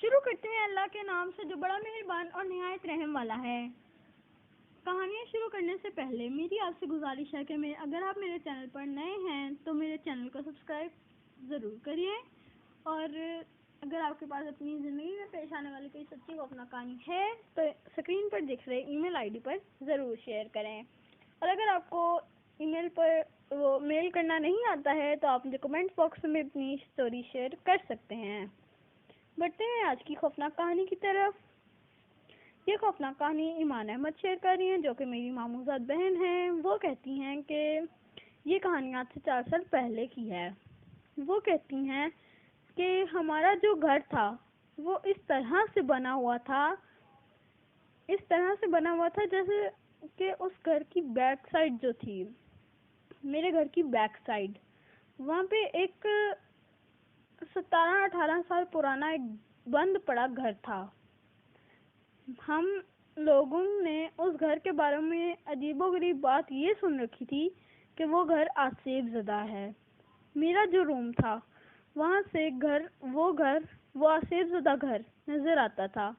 شروع کرتے ہیں اللہ کے نام سے جو بڑا مہربان اور نہایت رحم والا ہے۔ کہانیاں شروع کرنے سے پہلے میری آپ سے گزارش ہے کہ اگر آپ میرے چینل پر نئے ہیں تو میرے چینل کو سبسکرائب ضرور کریے، اور اگر آپ کے پاس اپنی زندگی میں پیش آنے والی کوئی سچی خوفناک کہانی ہے تو اسکرین پر دکھ رہے ای میل آئی ڈی پر ضرور شیئر کریں، اور اگر آپ کو ای میل پر وہ میل کرنا نہیں آتا ہے تو آپ مجھے کمنٹ باکس میں اپنی اسٹوری شیئر کر سکتے ہیں۔ بڑھتے ہیں آج کی خوفناک کہانی کی طرف۔ یہ خوفناک کہانی ایمان احمد شیئر کر رہی ہیں، جو کہ میری ماموزاد بہن ہیں۔ وہ کہتی ہیں کہ یہ کہانی آج سے 4 سال پہلے کی ہے۔ وہ کہتی ہیں کہ ہمارا جو گھر تھا وہ اس طرح سے بنا ہوا تھا جیسے کہ اس گھر کی بیک سائڈ جو تھی، میرے گھر کی بیک سائڈ، وہاں پہ ایک 17-18 سال پرانا ایک بند پڑا گھر تھا۔ ہم لوگوں نے اس گھر کے بارے میں عجیب و غریب بات یہ سن رکھی تھی کہ وہ گھر آسیب زدہ ہے۔ میرا جو روم تھا وہاں سے وہ آسیب زدہ گھر نظر آتا تھا۔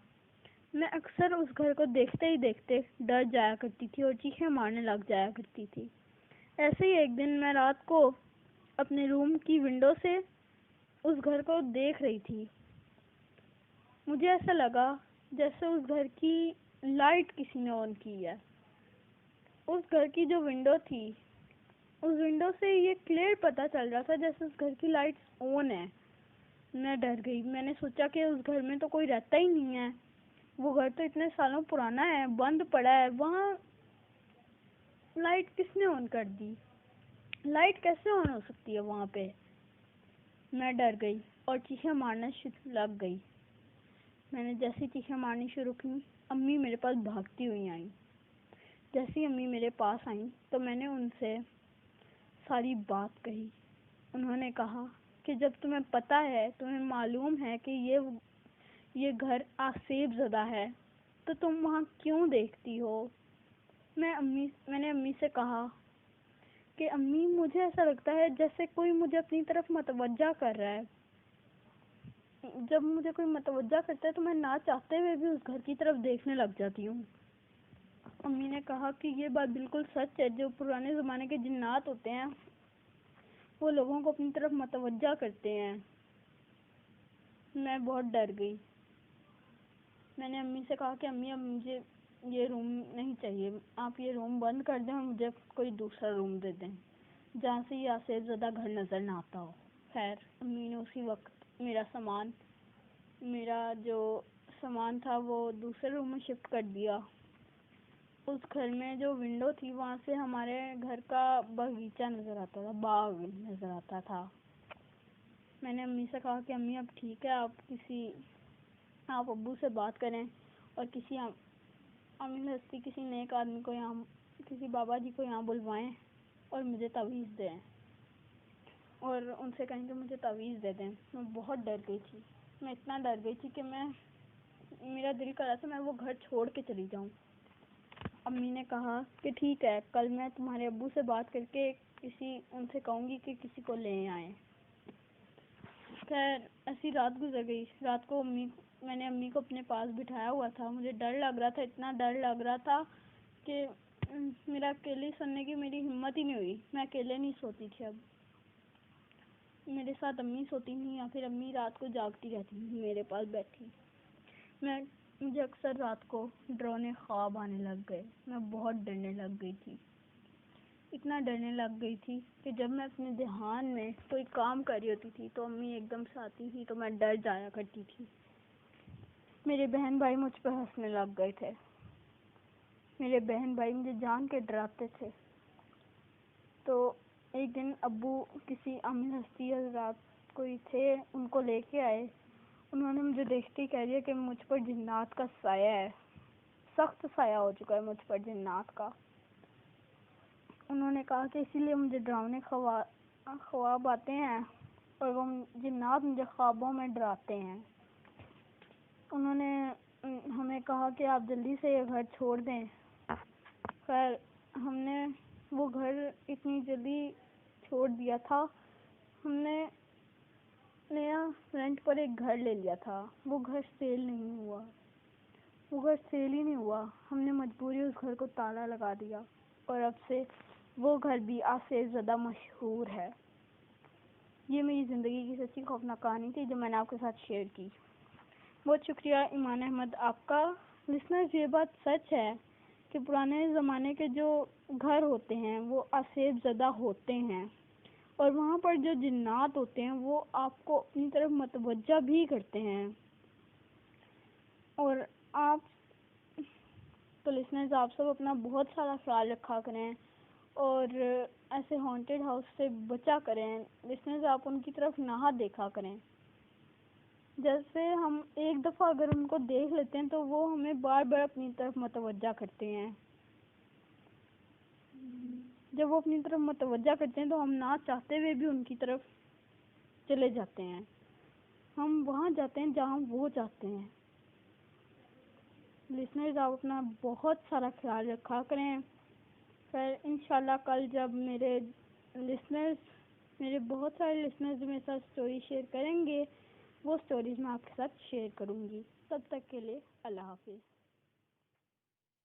میں اکثر اس گھر کو دیکھتے ہی دیکھتے ڈر جایا کرتی تھی اور چیخیں مارنے لگ جایا کرتی تھی۔ ایسے ہی ایک دن میں رات کو اپنے روم کی ونڈو سے اس گھر کو دیکھ رہی تھی۔ مجھے ایسا لگا جیسے اس گھر کی لائٹ کسی نے آن کی ہے۔ اس گھر کی جو ونڈو تھی، اس ونڈو سے یہ کلیئر پتا چل رہا تھا جیسے اس گھر کی لائٹ آن ہے۔ میں ڈر گئی۔ میں نے سوچا کہ اس گھر میں تو کوئی رہتا ہی نہیں ہے، وہ گھر تو اتنے سالوں پرانا ہے، بند پڑا ہے، وہاں لائٹ کس نے آن کر دی؟ لائٹ کیسے آن ہو سکتی ہے وہاں پہ؟ میں ڈر گئی اور چیخیں مارنا لگ گئی۔ میں نے جیسی چیخیں مارنی شروع کی، امی میرے پاس بھاگتی ہوئی آئیں۔ جیسی امی میرے پاس آئیں تو میں نے ان سے ساری بات کہی۔ انہوں نے کہا کہ جب تمہیں پتہ ہے، تمہیں معلوم ہے کہ یہ گھر آسیب زدہ ہے تو تم وہاں کیوں دیکھتی ہو؟ میں نے امی سے کہا کہ امی، مجھے ایسا لگتا ہے جیسے کوئی مجھے اپنی طرف متوجہ کر رہا ہے۔ جب مجھے کوئی متوجہ کرتا ہے تو میں نہ چاہتے ہوئے بھی اس گھر کی طرف دیکھنے لگ جاتی ہوں۔ امی نے کہا کہ یہ بات بالکل سچ ہے، جو پرانے زمانے کے جنات ہوتے ہیں وہ لوگوں کو اپنی طرف متوجہ کرتے ہیں۔ میں بہت ڈر گئی۔ میں نے امی سے کہا کہ امی، اب مجھے یہ روم نہیں چاہیے، آپ یہ روم بند کر دیں اور مجھے کوئی دوسرا روم دے دیں جہاں سے یہ آسیب زدہ گھر نظر نہ آتا ہو۔ خیر، امی نے اسی وقت میرا جو سامان تھا وہ دوسرے روم میں شفٹ کر دیا۔ اس گھر میں جو ونڈو تھی وہاں سے ہمارے گھر کا باغیچہ نظر آتا تھا، باغ نظر آتا تھا۔ میں نے امی سے کہا کہ امی، اب ٹھیک ہے، آپ ابو سے بات کریں اور کسی نیک آدمی کو یہاں، کسی بابا جی کو یہاں بلوائیں اور مجھے تعویذ دیں، اور ان سے کہیں کہ مجھے تعویذ دے دیں۔ میں بہت ڈر گئی تھی۔ میں اتنا ڈر گئی تھی کہ میرا دل کر رہا تھا میں وہ گھر چھوڑ کے چلی جاؤں۔ امی نے کہا کہ ٹھیک ہے، کل میں تمہارے ابو سے بات کر کے ان سے کہوں گی کہ کسی کو لے آئیں۔ خیر، ایسی رات گزر گئی۔ رات کو میں نے امی کو اپنے پاس بٹھایا ہوا تھا۔ مجھے ڈر لگ رہا تھا، اتنا ڈر لگ رہا تھا کہ میرا اکیلے سونے کی میری ہمت ہی نہیں ہوئی۔ میں اکیلے نہیں سوتی تھی، اب میرے ساتھ امی سوتی نہیں، یا پھر امی رات کو جاگتی رہتی میرے پاس بیٹھی۔ مجھے اکثر رات کو ڈراؤنے خواب آنے لگ گئے۔ میں بہت ڈرنے لگ گئی تھی، اتنا ڈرنے لگ گئی تھی کہ جب میں اپنے دھیان میں کوئی کام کر رہی ہوتی تھی تو امی ایک دم سے آتی تھی تو میں ڈر جایا کرتی تھی۔ میرے بہن بھائی مجھ پہ ہنسنے لگ گئے تھے۔ میرے بہن بھائی مجھے جان کے ڈراتے تھے۔ تو ایک دن ابو کسی عامل ہستی حضرات کوئی تھے، ان کو لے کے آئے۔ انہوں نے مجھے دیکھتے ہی کہہ دیا کہ مجھ پر جنات کا سایہ ہے، سخت سایہ ہو چکا ہے مجھ پر جنات کا۔ انہوں نے کہا کہ اسی لیے مجھے ڈراؤنے خواب آتے ہیں اور وہ جنات مجھے خوابوں میں ڈراتے ہیں۔ انہوں نے ہمیں کہا کہ آپ جلدی سے یہ گھر چھوڑ دیں۔ خیر، ہم نے وہ گھر اتنی جلدی چھوڑ دیا تھا۔ ہم نے نیا رینٹ پر ایک گھر لے لیا تھا، وہ گھر سیل ہی نہیں ہوا۔ ہم نے مجبوری اس گھر کو تالا لگا دیا اور اب سے وہ گھر بھی آج سے زیادہ مشہور ہے۔ یہ میری زندگی کی سچی خوفناک کہانی تھی جو میں نے آپ کے ساتھ شیئر کی۔ بہت شکریہ ایمان احمد آپ کا۔ لسنرز، یہ بات سچ ہے کہ پرانے زمانے کے جو گھر ہوتے ہیں وہ آسیب زدہ ہوتے ہیں، اور وہاں پر جو جنات ہوتے ہیں وہ آپ کو اپنی طرف متوجہ بھی کرتے ہیں۔ اور آپ تو لسنرز، آپ سب اپنا بہت سارا خیال رکھا کریں اور ایسے ہانٹیڈ ہاؤس سے بچا کریں۔ لسنرز، آپ ان کی طرف نہ دیکھا کریں۔ جیسے ہم ایک دفعہ اگر ان کو دیکھ لیتے ہیں تو وہ ہمیں بار بار اپنی طرف متوجہ کرتے ہیں۔ جب وہ اپنی طرف متوجہ کرتے ہیں تو ہم نہ چاہتے ہوئے بھی ان کی طرف چلے جاتے ہیں۔ ہم وہاں جاتے ہیں جہاں وہ جاتے ہیں۔ لسنرز، آپ اپنا بہت سارا خیال رکھا کریں۔ پھر انشاءاللہ کل جب میرے بہت سارے لسنرز میرے ساتھ سٹوری شیئر کریں گے، وہ سٹوریز میں آپ کے ساتھ شیئر کروں گی۔ تب تک کے لیے اللہ حافظ۔